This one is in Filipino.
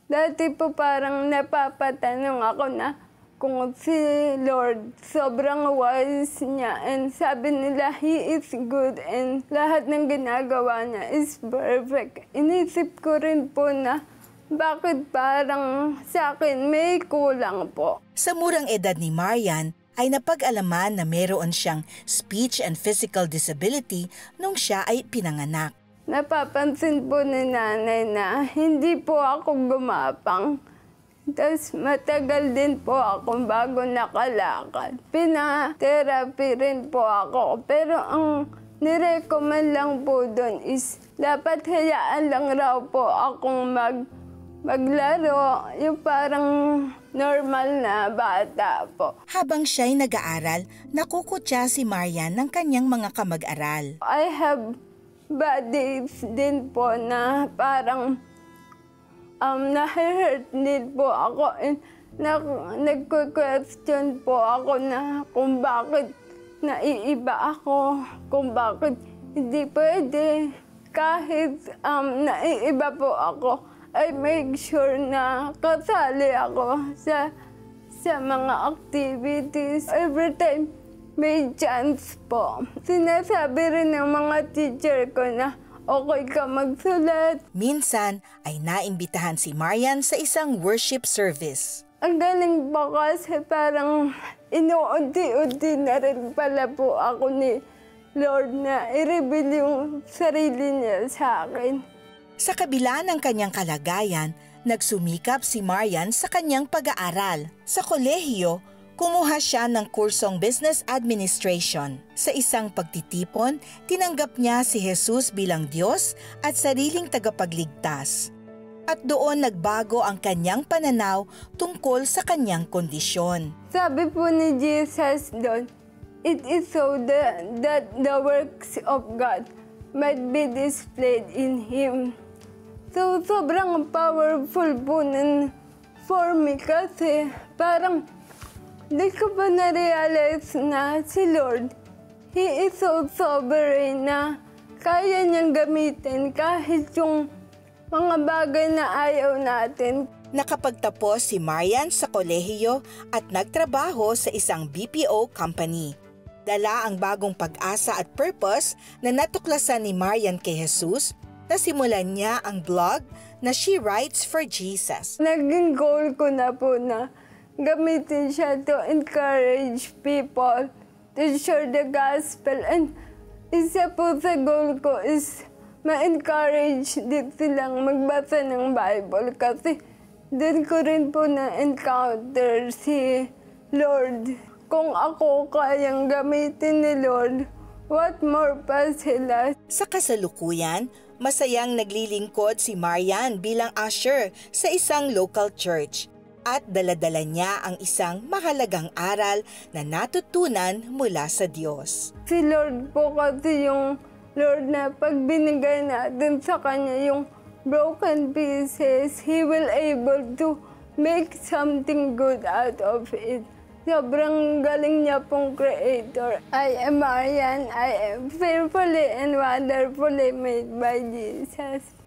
Dati po parang napapatanong ako na kung si Lord sobrang wise niya and sabi nila He is good and lahat ng ginagawa niya is perfect. Inisip ko rin po na bakit parang sa akin may kulang po. Sa murang edad ni Marian ay napag-alaman na meron siyang speech and physical disability nung siya ay pinanganak. Napapansin po ni nanay na hindi po ako gumapang. Tapos matagal din po ako bago nakalakad. Pina-therapy rin po ako. Pero ang nirecommend lang po doon is dapat hayaan lang raw po akong maglaro. Yung parang normal na bata po. Habang siya'y nag-aaral, nakukutya si Marian ng kanyang mga kamag-aral. I have bad days din po na parang na-hurt din po ako and nagko-question po ako na kung bakit naiiba ako, kung bakit hindi pwede. Kahit naiiba po ako, I make sure na kasali ako sa mga activities. Every time may chance po. Sinasabi rin ng mga teacher ko na okay ka magsulat. Minsan ay naimbitahan si Marian sa isang worship service. Ang galing po kasi parang inuunti-unti na rin pala po ako ni Lord na i-reveal yung sarili niya sa akin. Sa kabila ng kanyang kalagayan, nagsumikap si Marian sa kanyang pag-aaral. Sa kolehiyo, kumuha siya ng kursong Business Administration. Sa isang pagtitipon, tinanggap niya si Jesus bilang Diyos at sariling tagapagligtas. At doon nagbago ang kanyang pananaw tungkol sa kanyang kondisyon. Sabi po ni Jesus doon, it is so that the works of God might be displayed in Him. So sobrang powerful po nun for me kasi parang di ko pa na-realize na si Lord, He is so sovereign na kaya niyang gamitin kahit yung mga bagay na ayaw natin. Nakapagtapos si Marian sa kolehiyo at nagtrabaho sa isang BPO company. Dala ang bagong pag-asa at purpose na natuklasan ni Marian kay Jesus, nasimulan niya ang blog na She Writes for Jesus. Naging goal ko na po na gamitin siya to encourage people to share the gospel. And isa po sa goal ko is ma-encourage din silang magbasa ng Bible kasi din ko rin po na-encounter si Lord. Kung ako kayang gamitin ni Lord, what more pa sila? Sa kasalukuyan, masayang naglilingkod si Marian bilang usher sa isang local church. At dala-dala niya ang isang mahalagang aral na natutunan mula sa Diyos. Si Lord po kasi yung Lord na pag binigay natin sa Kanya yung broken pieces, He will able to make something good out of it. Sobrang galing niya pong creator. I am Marian. I am fearfully and wonderfully made by Jesus.